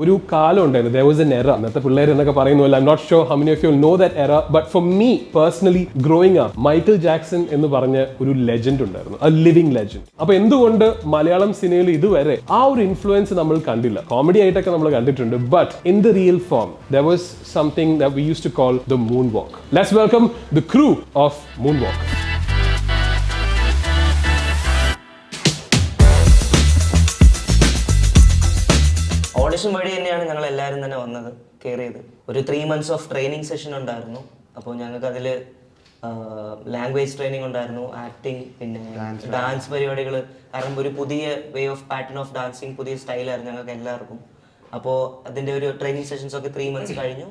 ഒരു കാലം ഉണ്ടായിരുന്നു, there was an era. അന്നത്തെ പിള്ളേർ എന്നൊക്കെ പറയുന്നില്ല, I'm not sure how many of you know that era, but for me personally growing up, Michael Jackson എന്ന് പറഞ്ഞ ഒരു ലെജൻഡ് ഉണ്ടായിരുന്നു, a living legend. അപ്പോൾ എന്തുകൊണ്ട് മലയാളം സിനിമയിൽ ഇതുവരെ ആ ഒരു ഇൻഫ്ലുവൻസ് നമ്മൾ കണ്ടില്ല? കോമഡി ആയിട്ടൊക്കെ നമ്മൾ കണ്ടിട്ടുണ്ട്, but in the real form there was something that we used to call the moonwalk. Let's welcome the crew of Moonwalk. Audition വഴി തന്നെയാണ് ഞങ്ങൾ എല്ലാവരും തന്നെ വന്നത്, കയറിയത്. ഒരു 3 months ഓഫ് ട്രെയിനിങ് സെഷൻ ഉണ്ടായിരുന്നു. അപ്പോൾ ഞങ്ങൾക്ക് അതിൽ ലാംഗ്വേജ് ട്രെയിനിങ് ഉണ്ടായിരുന്നു, ആക്ടിങ്, പിന്നെ ഡാൻസ് പരിപാടികൾ. കാരണം ഒരു പുതിയ way of pattern of dancing, പുതിയ സ്റ്റൈലായിരുന്നു ഞങ്ങൾക്ക് എല്ലാവർക്കും. അപ്പോൾ അതിൻ്റെ ഒരു ട്രെയിനിങ് സെഷൻസ് ഒക്കെ 3 months കഴിഞ്ഞു.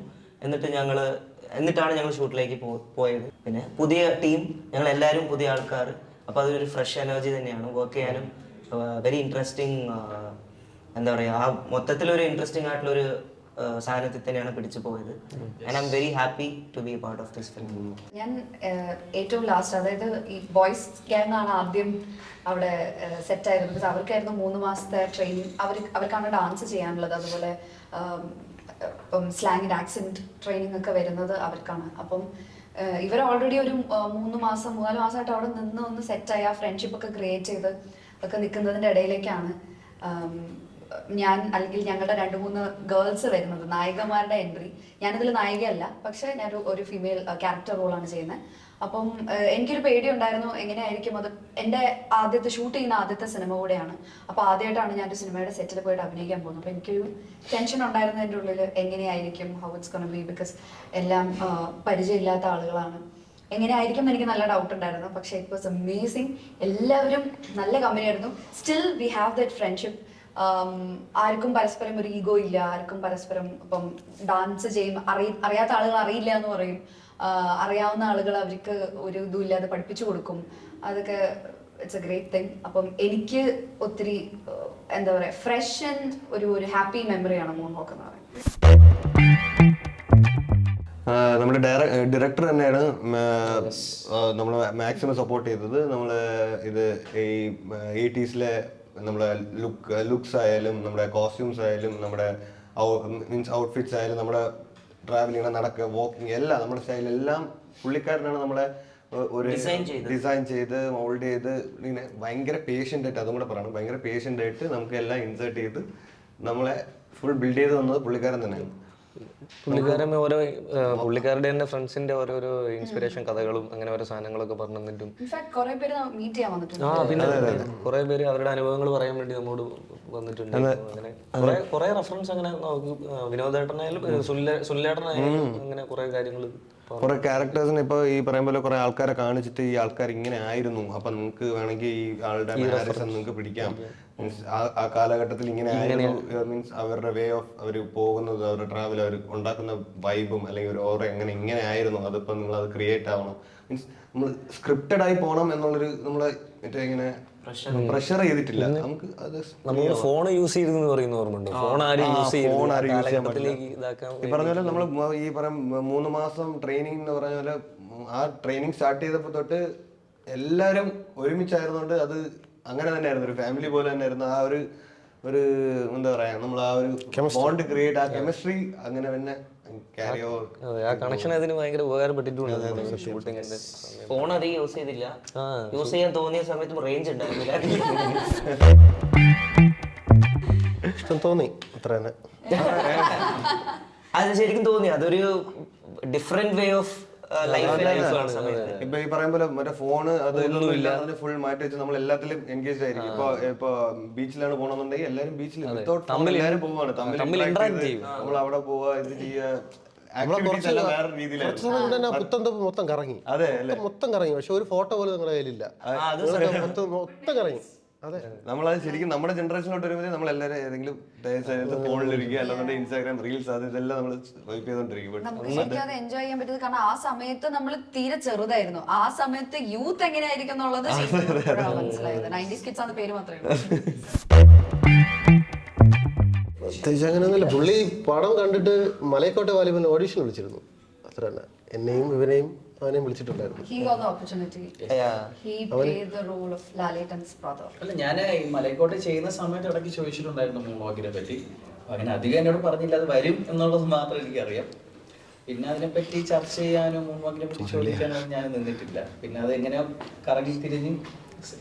എന്നിട്ടാണ് ഞങ്ങൾ ഷൂട്ടിലേക്ക് പോയത്. പിന്നെ പുതിയ ടീം, ഞങ്ങൾ എല്ലാവരും പുതിയ ആൾക്കാർ. അപ്പോൾ അതൊരു ഫ്രഷ് എനർജി തന്നെയാണ്. വർക്ക് ചെയ്യാനും വെരി ഇൻട്രസ്റ്റിംഗ്, എന്താ പറയുക, ആ മൊത്തത്തിലൊരു ഇൻട്രസ്റ്റിംഗ് ആയിട്ടുള്ളൊരു സാധനത്തിൽ തന്നെയാണ് പിടിച്ചു പോയത്. And I am very happy to be a part of this film. ഞാൻ ഏറ്റവും ലാസ്റ്റ്, അതായത് ഈ ബോയ്സ് ഗ്യാങ് ആണ് ആദ്യം അവിടെ സെറ്റ് ആയിരുന്നു. ബിക്കോസ് അവർക്കായിരുന്നു 3 മാസത്തെ ട്രെയിനിങ്. അവർക്കാണ് ഡാൻസ് ചെയ്യാനുള്ളത്. അതുപോലെ ഇപ്പം സ്ലാങ് ആക്സെന്റ് ട്രെയിനിങ് ഒക്കെ വരുന്നത് അവർക്കാണ്. അപ്പം ഇവർ ഓൾറെഡി ഒരു 3 മാസമായിട്ട് അവിടെ ഒന്ന് സെറ്റായി ആ ഫ്രണ്ട്ഷിപ്പ് ഒക്കെ ക്രിയേറ്റ് ചെയ്ത് ഒക്കെ നിൽക്കുന്നതിൻ്റെ ഇടയിലേക്കാണ് ഞാൻ, അല്ലെങ്കിൽ ഞങ്ങളുടെ 2-3 ഗേൾസ് വരുന്നത്, നായികമാരുടെ എൻട്രി. ഞാനിതിൽ നായികയല്ല, പക്ഷെ ഞാൻ ഒരു ഫീമെയിൽ ക്യാരക്ടർ റോളാണ് ചെയ്യുന്നത്. അപ്പം എനിക്കൊരു പേടി ഉണ്ടായിരുന്നു, എങ്ങനെയായിരിക്കും അത്. എൻ്റെ ഷൂട്ട് ചെയ്യുന്ന ആദ്യത്തെ സിനിമ കൂടെയാണ്. അപ്പോൾ ആദ്യമായിട്ടാണ് ഞാനൊരു സിനിമയുടെ സെറ്റിൽ പോയിട്ട് അഭിനയിക്കാൻ പോകുന്നത്. അപ്പോൾ എനിക്കൊരു ടെൻഷൻ ഉണ്ടായിരുന്നു എൻ്റെ ഉള്ളിൽ, എങ്ങനെയായിരിക്കും, how it's gonna B, because എല്ലാം പരിചയമില്ലാത്ത ആളുകളാണ്. എങ്ങനെയായിരിക്കും എന്ന് എനിക്ക് നല്ല ഡൗട്ട് ഉണ്ടായിരുന്നു. പക്ഷേ ഇറ്റ് വാസ് അമേസിങ്. എല്ലാവരും നല്ല കമ്പനിയായിരുന്നു. Still we have that friendship. ആർക്കും പരസ്പരം ഒരു ഈഗോ ഇല്ല. ആർക്കും പരസ്പരം ഇപ്പം ഡാൻസ് ചെയ്യും, അറിയാത്ത ആളുകൾ അറിയില്ല എന്ന് പറയും, അറിയാവുന്ന ആളുകൾ അവർക്ക് ഒരു ഇതും ഇല്ലാതെ പഠിപ്പിച്ചു കൊടുക്കും. അതൊക്കെ ഇറ്റ്സ് എ ഗ്രേറ്റ് തിങ്. അപ്പം എനിക്ക് ഒത്തിരി എന്താ പറയുക, ഫ്രഷ് ആൻഡ് ഒരു ഹാപ്പി മെമ്മറിയാണ് മൂൺവാക്ക് എന്ന് പറയുന്നത്. നമ്മുടെ ഡയറക്ടർ തന്നെയാണ് നമ്മളെ മാക്സിമം സപ്പോർട്ട് ചെയ്തത്. നമ്മൾ ഇത് ഈ 80s നമ്മുടെ ലുക്സ് ആയാലും, നമ്മുടെ കോസ്റ്റ്യൂംസ് ആയാലും, നമ്മുടെ മീൻസ് ഔട്ട്ഫിറ്റ്സ് ആയാലും, നമ്മുടെ ട്രാവലിംഗ്, നടക്കുക, വാക്കിംഗ്, എല്ലാം നമ്മുടെ സ്റ്റൈലെല്ലാം പുള്ളിക്കാരനാണ് നമ്മളെ ഒരു ഡിസൈൻ ചെയ്ത് മോൾഡ് ചെയ്ത് ഇങ്ങനെ ഭയങ്കര പേഷ്യൻ്റ് ആയിട്ട്, അതും കൂടെ പറയണം, ഭയങ്കര പേഷ്യൻ്റ് ആയിട്ട് നമുക്ക് എല്ലാം ഇൻസേർട്ട് ചെയ്ത് നമ്മളെ ഫുൾ ബിൽഡ് ചെയ്ത് തന്നത് പുള്ളിക്കാരൻ തന്നെയാണ്. പുള്ളിക്കാരുടെ തന്നെ ഫ്രണ്ട്സിന്റെ ഓരോരോ ഇൻസ്പിറേഷൻ കഥകളും അങ്ങനെ ഓരോ സാധനങ്ങളൊക്കെ പറഞ്ഞു തന്നിട്ടും, പിന്നെ കുറെ പേര് അവരുടെ അനുഭവങ്ങൾ പറയാൻ വേണ്ടി നമ്മോട് വന്നിട്ടുണ്ട്. അങ്ങനെ കുറെ റെഫറൻസ് അങ്ങനെ വിനോദേട്ടനായാലും സുനിലേട്ടനായാലും അങ്ങനെ കുറെ കാര്യങ്ങൾ, കുറെ ക്യാരക്ടേഴ്സിന് ഇപ്പൊ ഈ പറയും പോലെ കുറെ ആൾക്കാരെ കാണിച്ചിട്ട് ഈ ആൾക്കാർ ഇങ്ങനെ ആയിരുന്നു, അപ്പൊ നിങ്ങൾക്ക് വേണമെങ്കിൽ ഈ ആളുടെ മാനറിസം നിങ്ങൾക്ക് പിടിക്കാം, മീൻസ് ആ കാലഘട്ടത്തിൽ ഇങ്ങനെ ആയിരുന്നു, മീൻസ് അവരുടെ വേ ഓഫ് അവർ പോകുന്നത്, അവരുടെ ട്രാവൽ, അവർ ഉണ്ടാക്കുന്ന വൈബും അല്ലെങ്കിൽ ഒരു ഓറ ഇങ്ങനെ ആയിരുന്നു, അതിപ്പോ നിങ്ങൾ അത് ക്രിയേറ്റ് ആവണം, മീൻസ് നമ്മൾ സ്ക്രിപ്റ്റഡ് ആയി പോകണം എന്നുള്ളൊരു നമ്മളെ മറ്റേ ഇങ്ങനെ പ്രഷർ ചെയ്തിട്ടില്ല. നമുക്ക് അത് ഫോൺ യൂസ് ചെയ്തെന്ന് പറയുന്ന ഓർമ്മയുണ്ട്. ഫോൺ ആരും യൂസ് ചെയ്യാൻ പറ്റില്ല. ഈ പറഞ്ഞ പോലെ നമ്മൾ ഈ പറയും 3 മാസം ട്രെയിനിങ് എന്ന് പറഞ്ഞ പോലെ ആ ട്രെയിനിങ് സ്റ്റാർട്ട് ചെയ്തപ്പോൾ തൊട്ട് എല്ലാവരും ഒരുമിച്ചായിരുന്നോണ്ട് അത് അങ്ങനെ തന്നെയായിരുന്നു, ഒരു ഫാമിലി പോലെ തന്നെയായിരുന്നു. ആ ഒരു എന്താ പറയാ, നമ്മൾ ആ ഒരു ബോണ്ട് ക്രിയേറ്റ്, ആ കെമിസ്ട്രി അങ്ങനെ തന്നെ ക്യാരി ഓവർ. ആ കണക്ഷൻ അതിന് ഭയങ്കര ഉപകാരപ്പെട്ടിട്ടുണ്ട്. ഫോൺ അധികം യൂസ് ചെയ്തില്ല. യൂസ് ചെയ്യാൻ തോന്നിയ സമയത്ത് റേഞ്ച് ഉണ്ടായിരുന്നില്ല. ഇഷ്ടം തോന്നി, അത്ര തന്നെ. അത് ശരിക്കും തോന്നി, അതൊരു ഡിഫറെന്റ് വേ ഓഫ് ഇപ്പൊ ഈ പറയും പോലെ മറ്റേ ഫോണ് അത് ഇതൊന്നും ഇല്ല, ഫുൾ മാറ്റി വെച്ച് നമ്മൾ എല്ലാത്തിലും എൻഗേജ് ആയിരിക്കും. ഇപ്പൊ ബീച്ചിലാണ് പോകണമെന്നുണ്ടെങ്കിൽ എല്ലാവരും ബീച്ചിൽ എല്ലാവരും പോവാണ്, തമ്മിൽ നമ്മൾ അവിടെ പോവാ, ഇത് ചെയ്യാ, വേറെ രീതിയിലാണ് മൊത്തം കറങ്ങി. അതെ, മൊത്തം കറങ്ങി. പക്ഷെ ഒരു ഫോട്ടോ പോലും നിങ്ങളുടെ കയ്യിലില്ല. മൊത്തം കറങ്ങി. അതെ, നമ്മളത് ശരിക്കും നമ്മുടെ ജനറേഷനിലോട്ട് വരുമ്പോൾ നമ്മൾ എല്ലാവരും ഏതെങ്കിലും ഫോണിലിരിക്കുക, അല്ലാതെ ഇൻസ്റ്റാഗ്രാം റീൽസ്, അത് ഇതെല്ലാം നമ്മൾ സ്വൈപ്പ് ചെയ്തോണ്ടിരിക്കും. നമുക്ക് ശരിക്കും അത് എൻജോയ് ചെയ്യാൻ പറ്റുന്നത് കാരണം ആ സമയത്ത് നമ്മൾ തീരെ ചെറുതായിരുന്നു. ആ സമയത്ത് യൂത്ത് എങ്ങനെയായിരിക്കും എന്നുള്ളത് മനസ്സിലായത്. 90s കിഡ്സ് ആണ് പേര് മാത്രമേ പ്രത്യേകിച്ച് അങ്ങനെയൊന്നുമില്ല. പുള്ളി പടം കണ്ടിട്ട് മലയക്കോട്ടെ വാലിബലിന് ഓഡീഷൻ വിളിച്ചിരുന്നു, അത്ര തന്നെ. എന്നെയും ഇവനെയും അവനെയും വിളിച്ചിട്ടുണ്ടായിരുന്നു. അല്ല, ഞാൻ ഈ മലയക്കോട്ടെ ചെയ്യുന്ന സമയത്ത് ഇടയ്ക്ക് ചോദിച്ചിട്ടുണ്ടായിരുന്നു മൂൺവാക്കിനെ പറ്റി. അങ്ങനെ അധികം എന്നോട് പറഞ്ഞില്ല, അത് വരും എന്നുള്ളത് മാത്രം എനിക്കറിയാം. പിന്നെ അതിനെപ്പറ്റി ചർച്ച ചെയ്യാനും മുൻപതിനെ പറ്റി ചോദിക്കാനോ ഞാൻ നിന്നിട്ടില്ല. പിന്നെ അത് എങ്ങനെ കറങ്ങി തിരിഞ്ഞ്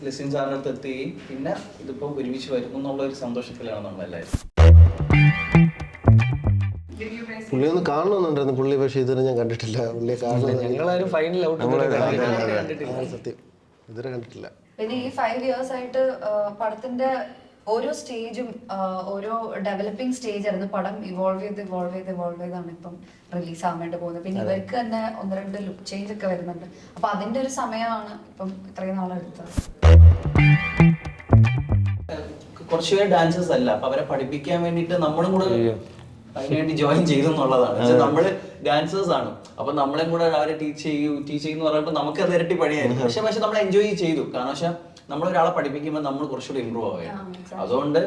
ലിസിൻ സാറിൻ്റെ അടുത്ത് എത്തുകയും പിന്നെ ഇതിപ്പോൾ ഒരുമിച്ച് വരുന്നു എന്നുള്ള ഒരു സന്തോഷത്തിലാണ് നമ്മളെല്ലാവരും. പുള്ളി ഒന്ന് കാണണമെന്നുണ്ടായിരുന്നു പുള്ളി, പക്ഷേ ഇതുവരെ ഞാൻ കണ്ടിട്ടില്ല. പുള്ളിയെ കാണുന്നത് ഞങ്ങളാരും ഫൈനൽ ഔട്ട് സത്യം ഇതുവരെ കണ്ടിട്ടില്ല. പിന്നെ ഈ 5 years ആയിട്ട് പടത്തിന്റെ ഓരോ സ്റ്റേജും ഓരോ ഡെവലപ്പിംഗ് സ്റ്റേജ് ആയിരുന്നു. പടം ഇവോൾവ് ചെയ്താണ് ഇപ്പം റിലീസ് ആവാൻ വേണ്ടി പോകുന്നത്. പിന്നെ ഇവർക്ക് തന്നെ 1-2 ലുക്ക് ചേഞ്ച് ഒക്കെ വരുന്നുണ്ട്. അപ്പൊ അതിന്റെ ഒരു സമയമാണ് ഇപ്പം ഇത്രയും നാളെടുത്തത്. കുറച്ചുപേര് ഡാൻസേഴ്സ് അല്ല, അപ്പൊ അവരെ പഠിപ്പിക്കാൻ വേണ്ടിയിട്ട് നമ്മളും കൂടെ അതിനുവേണ്ടി ജോയിൻ ചെയ്തു എന്നുള്ളതാണ്. നമ്മള് ഡാൻസേഴ്സ് ആണ്, അപ്പൊ നമ്മളെയും കൂടെ അവരെ ടീച്ച് ചെയ്യുന്ന പറയുമ്പോൾ നമുക്ക് അത് ഇരട്ടി പണിയായിരുന്നു. പക്ഷെ നമ്മൾ എൻജോയ് ചെയ്തു. കാരണം വെച്ചാൽ നമ്മളൊരാളെ പഠിപ്പിക്കുമ്പോൾ നമ്മൾ കുറച്ചുകൂടി ഇമ്പ്രൂവ് ആവുകയാണ്. അതുകൊണ്ട്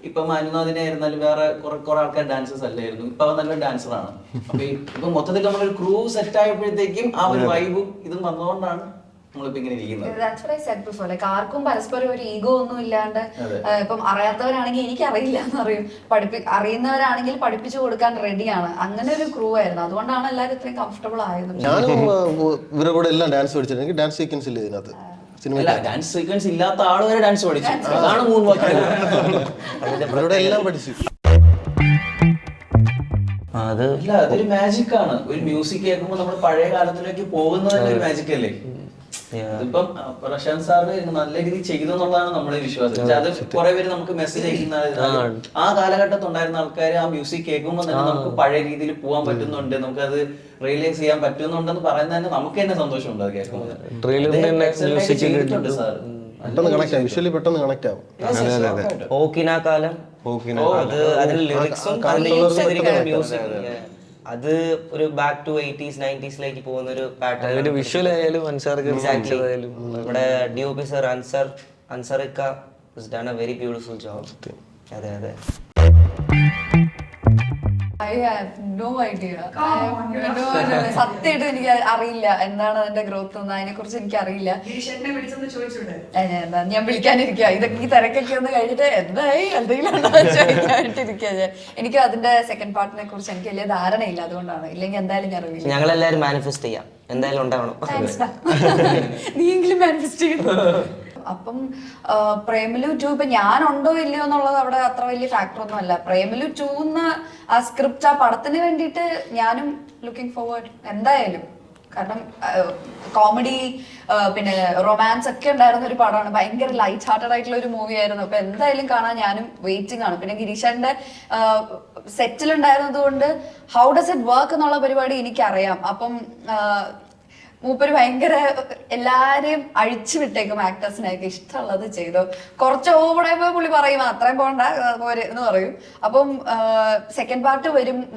ഇപ്പൊ അനുനാദിനെ ആയിരുന്നാലും വേറെ കുറെ ആൾക്കാർ ഡാൻസേഴ്സ് അല്ലായിരുന്നു, ഇപ്പൊ അവൻ നല്ല ഡാൻസറാണ്. അപ്പൊ ഇപ്പൊ മൊത്തത്തിൽ നമ്മളൊരു ക്രൂ സെറ്റ് ആയപ്പോഴത്തേക്കും ആ ഒരു വൈബും ഇതും വന്നതുകൊണ്ടാണ് നമ്മളിപ്പോ ഇങ്ങനെ ഇരിക്കുന്നത്. That's what I said before. Like, ആർക്കും പരസ്പരം ഒരു ഈഗോ ഒന്നും ഇല്ലാണ്ട്, ഇപ്പം അറിയാത്തവരാണെങ്കിൽ എനിക്ക് അറിയില്ല എന്ന് പറയും, അറിയുന്നവരാണെങ്കിൽ പഠിപ്പിച്ചു കൊടുക്കാൻ റെഡിയാണ്. അങ്ങനെ ഒരു ക്രൂ ആയിരുന്നു. അതുകൊണ്ടാണ് എല്ലാവരും ഇത്രയും കംഫർട്ടബിൾ ആയത്. ഞാനും ഇവരുടെ കൂടെ എല്ലാം ഡാൻസ് പഠിച്ചിട്ടുണ്ട്. എനിക്ക് ഡാൻസ് സീക്വൻസ് ഇല്ല ഇതിനകത്ത്. അല്ല, ഡാൻസ് സീക്വൻസ് ഇല്ലാത്ത ആള് വരെ ഡാൻസ് പഠിച്ചു. അതാണ് മൂൺ വാക്ക്. ഇവരുടെ എല്ലാം പഠിച്ചു. അല്ല, അതൊരു മാജിക് ആണ്. ഒരു മ്യൂസിക് കേൾക്കുമ്പോൾ നമ്മൾ പഴയ കാലത്തിലേക്ക് പോകുന്നത് തന്നെ ഒരു മാജിക് അല്ലേ. ഇതിപ്പം പ്രശാന്ത് സാറ് നല്ല രീതിയിൽ ചെയ്തു എന്നുള്ളതാണ് നമ്മുടെ വിശ്വാസം. അത് കുറെ പേര് നമുക്ക് മെസ്സേജ് അയക്കുന്ന ആ കാലഘട്ടത്തിൽ ഉണ്ടായിരുന്ന ആൾക്കാർ ആ മ്യൂസിക് കേൾക്കുമ്പോൾ തന്നെ നമുക്ക് പഴയ രീതിയിൽ പോകാൻ പറ്റുന്നുണ്ട്, നമുക്ക് അത് റിയലൈസ് ചെയ്യാൻ പറ്റുന്നുണ്ടെന്ന് പറയുന്നത് തന്നെ നമുക്ക് തന്നെ സന്തോഷമുണ്ട് അത് കേൾക്കുമ്പോൾ. ചെയ്തിട്ടുണ്ട് സാർ. പെട്ടെന്ന് കണക്ട് ആവും, വിഷ്വലി പെട്ടെന്ന് കണക്ട് ആവും. ഓക്കിനാക്കാലം അത് അതിൽ ലിറിക്സും മ്യൂസിക്, അത് ഒരു ബാക്ക് ടു 80s 90s പോകുന്ന ഒരു പാറ്റേൺ. വിഷ്വൽ ആയാലും നമ്മുടെ DOP സർ അൻസറിക്ക has done a very beautiful job. അതെ അതെ. I have no idea. സത്യമായിട്ട് എനിക്ക് അറിയില്ല എന്താണ് അതിന്റെ ഗ്രോത്ത് എന്ന്. അതിനെ കുറിച്ച് എനിക്ക് അറിയില്ല. ഞാൻ വിളിക്കാനിരിക്കുക. ഇതൊക്കെ ഈ തിരക്കൊക്കെ ഒന്ന് കഴിഞ്ഞിട്ട് എന്തായി എന്തെങ്കിലും ചോദിക്കാനായിട്ടിരിക്കുക. എനിക്ക് അതിന്റെ സെക്കൻഡ് പാർട്ടിനെ കുറിച്ച് എനിക്ക് വലിയ ധാരണയില്ല, അതുകൊണ്ടാണ്. ഇല്ലെങ്കിൽ എന്തായാലും ഞാൻ അറിയില്ല. ഞങ്ങളെല്ലാരും മാനിഫെസ്റ്റ് ചെയ്യാം, എന്തായാലും ഉണ്ടാവണം. നീയെങ്കിലും മാനിഫെസ്റ്റ് ചെയ്യുന്നു. അപ്പം പ്രേമലു 2 ഇപ്പൊ ഞാനുണ്ടോ ഇല്ലയോ എന്നുള്ളത് അവിടെ അത്ര വലിയ ഫാക്ടർ ഒന്നും അല്ല. പ്രേമലു 2 ആ സ്ക്രിപ്റ്റ്, ആ പടത്തിന് വേണ്ടിയിട്ട് ഞാനും ലുക്കിംഗ് ഫോർവേഡ് എന്തായാലും. കാരണം കോമഡി പിന്നെ റൊമാൻസ് ഒക്കെ ഉണ്ടായിരുന്ന ഒരു പടമാണ്. ഭയങ്കര ലൈറ്റ് ഹാർട്ടഡ് ആയിട്ടുള്ള ഒരു മൂവി ആയിരുന്നു. അപ്പൊ എന്തായാലും കാണാൻ ഞാനും വെയിറ്റിംഗ് ആണ്. പിന്നെ ഗിരീഷന്റെ സെറ്റിൽ ഉണ്ടായിരുന്നത് കൊണ്ട് ഹൗ ഡസ് ഇറ്റ് വർക്ക് എന്നുള്ള പരിപാടി എനിക്കറിയാം. അപ്പം മൂപ്പര് ഭയങ്കര എല്ലാരെയും അഴിച്ചു വിട്ടേക്കും. ആക്ടേഴ്സിനെയൊക്കെ ഇഷ്ടമുള്ളത് ചെയ്തോ, കുറച്ച് ഓവറായപ്പോ പുള്ളി പറയും അത്രയും പോണ്ട പോരെ എന്ന് പറയും. അപ്പം സെക്കൻഡ് പാർട്ട്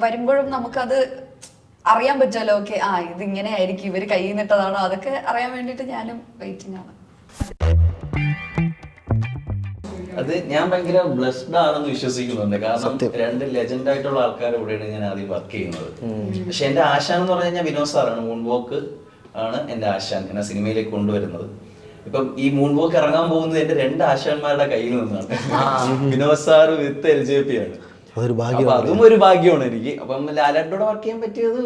വരുമ്പോഴും നമുക്കത് അറിയാൻ പറ്റുമല്ലോ. ഓക്കെ, ഇതിങ്ങനെ ആയിരിക്കും, ഇവര് കൈ നിട്ടതാണോ, അതൊക്കെ അറിയാൻ വേണ്ടിട്ട് ഞാനും വെയിറ്റിംഗ് ആണ്. അത് ഞാൻ ഭയങ്കര ബ്ലെസ്ഡ് ആണെന്ന് വിശ്വസിക്കുന്നുണ്ട്. കാരണം 2 ലെജൻഡ് ആയിട്ടുള്ള ആൾക്കാരുടെ കൂടെയാണ് ഞാൻ ആദ്യം വർക്ക് ചെയ്യുന്നത്. പക്ഷെ എന്റെ ആശാൻ എന്ന് പറഞ്ഞു കഴിഞ്ഞാൽ വിനോദ് സാറാണ്. മൂൺ വാക്ക് ആണ് എന്റെ ആശാൻ, എന്നെ സിനിമയിലേക്ക് കൊണ്ടുവരുന്നത്. ഇപ്പം ഈ മൂൺ വാക്ക് ഇറങ്ങാൻ പോകുന്നത് എന്റെ 2 ആശാന്മാരുടെ കയ്യിൽ നിന്നാണ്. വിനോദ് സാർ വിത്ത് LJP ആണ്. അതും ഒരു ഭാഗ്യമാണ് എനിക്ക്. അപ്പം ലാലേട്ടനോട് വർക്ക് ചെയ്യാൻ പറ്റിയത്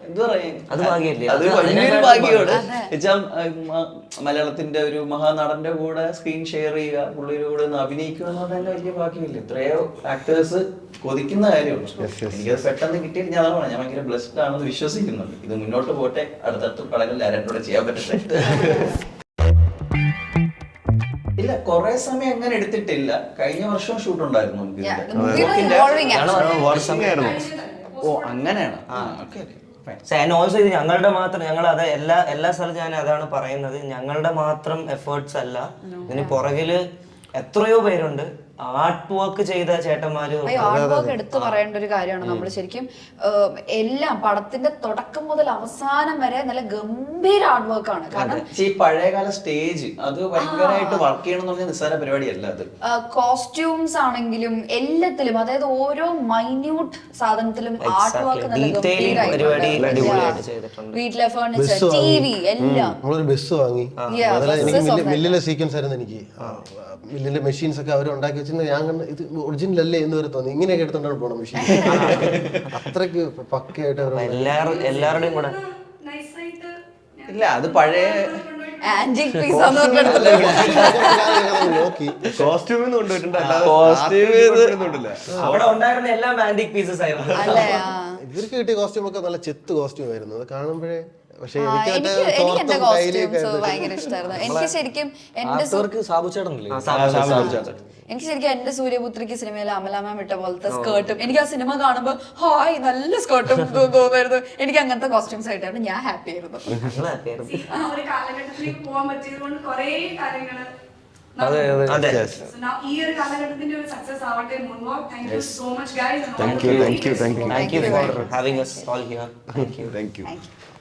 എന്താ പറയാ, അത് ഭാഗ്യമല്ലേ? അത് വലിയൊരു ഭാഗ്യമാണ്. വെച്ചാൽ മലയാളത്തിന്റെ ഒരു മഹാനടന്റെ കൂടെ സ്ക്രീൻ ഷെയർ ചെയ്യുക, പുള്ളിയുടെ കൂടെ ഒന്ന് അഭിനയിക്കുക എന്ന് പറഞ്ഞാൽ വലിയ ഭാഗ്യമില്ല. എത്രയോ ആക്ടേഴ്സ് കൊതിക്കുന്ന കാര്യമാണ്. എനിക്കത് പെട്ടെന്ന് കിട്ടിയിട്ട് ഞാൻ അതാണ് ഞാൻ ഭയങ്കര ബ്ലെസ്ഡ് ആണെന്ന് വിശ്വസിക്കുന്നുണ്ട്. ഇത് മുന്നോട്ട് പോട്ടെ, അടുത്തടുത്ത് പടങ്ങൾ ലാലേട്ടനോട് ചെയ്യാൻ പറ്റട്ടെ. ഇല്ല, കുറെ സമയം അങ്ങനെ എടുത്തിട്ടില്ല. കഴിഞ്ഞ വർഷം ഷൂട്ട് ഉണ്ടായിരുന്നു നമുക്ക്. ഓ അങ്ങനെയാണ്. ഓൾസോ ഇത് ഞങ്ങളുടെ മാത്രം, ഞങ്ങൾ അത് എല്ലാ സ്ഥലത്തും ഞാൻ അതാണ് പറയുന്നത്, ഞങ്ങളുടെ മാത്രം എഫേർട്സ് അല്ല. ഇതിന് പുറകില് എത്രയോ പേരുണ്ട്. ആർട്ട് വർക്ക് ചെയ്ത ചേട്ടന്മാര്. ആർട്ട് വർക്ക് എടുത്തു പറയേണ്ട ഒരു കാര്യമാണ്. നമ്മൾ ശരിക്കും എല്ലാം പടത്തിന്റെ തുടക്കം മുതൽ അവസാനം വരെ നല്ല ഗംഭീര ആർട്ട് വർക്ക് ആണ്. കാരണം ഈ പഴയകാല സ്റ്റേജ് അത് ഭയങ്കരമായിട്ട് വർക്ക് ചെയ്യണം എന്ന് പറഞ്ഞാൽ നിസ്സാര പരിപാടിയല്ല അത്. കോസ്റ്റ്യൂംസ് ആണെങ്കിലും എല്ലാത്തിലും, അതായത് ഓരോ മൈന്യൂട്ട് സാധനത്തിലും ആർട്ട് വർക്ക് നല്ല ഗംഭീരമായിട്ട്. വീട്ടിലെ ഫർണിച്ചർ, TV എല്ലാം. ബസ് വാങ്ങി, മില്ലിലെ സീക്വൻസ് ആയിരുന്നു എനിക്ക്. മില്ലിലെ മെഷീൻസ് ഒക്കെ അവർ ഉണ്ടാക്കി വെച്ചിട്ട് ഞാൻ കണ്ട ഇത് ഒറിജിനൽ അല്ലേ എന്ന് വരെ തോന്നി. ഇങ്ങനെയൊക്കെ എടുത്തോണ്ടാണ് പോണം വിഷയം. അത്രയ്ക്ക് പക്കയായിട്ട് അവർ എല്ലാവരുടെയും കൂടെ ഇല്ല അത് പഴയ ആന്റിക് പീസ് നോക്കി. കോസ്റ്റ്യൂമിൽ നിന്ന് കൊണ്ടുപോയിട്ടുണ്ട്, അല്ലാതെ Costume കൊണ്ടുവരുന്നില്ല. അവിടെ ഉണ്ടായിരുന്ന എല്ലാം ആന്റിക് പീസസ് ആയിരുന്നു. അല്ലേ? ഇവർക്ക് കിട്ടിയ കോസ്റ്റ്യൂം ഒക്കെ നല്ല ചെത്ത് കോസ്റ്റ്യൂം ആയിരുന്നു. അത് കാണുമ്പോഴേ പക്ഷെ എനിക്ക് എന്റെ കോസ്റ്റ്യൂംസ് ഭയങ്കര ഇഷ്ടമായിരുന്നു. എനിക്ക് ശരിക്കും എന്റെ സാബുചേട്ടനില്ലേ? എനിക്ക് ശരിക്കും എന്റെ സൂര്യപുത്രിക്ക് സിനിമയിൽ അമല മാം ഇട്ട പോലത്തെ സ്കേർട്ടും എനിക്ക് ആ സിനിമ കാണുമ്പോൾ ഹായ് നല്ല സ്കേർട്ടും തോന്നുമായിരുന്നു. എനിക്ക് അങ്ങനത്തെ കോസ്റ്റ്യൂംസ് ആയിട്ടായിരുന്നു. ഞാൻ ഹാപ്പി ആയിരുന്നു. ആ ഒരു കാലഘട്ടത്തിലേക്ക് പോകാൻ പറ്റിയത് കൊണ്ട് കുറേ കാര്യങ്ങള് അതെ. ഈ ഒരു കാലഘട്ടത്തിന്റെ ഒരു സക്സസ് ആവട്ടെ. മുൻപോട്ട് thank you so much guys. Thank you. Thank you for having us all here. Thank you. Thank you. Thank you.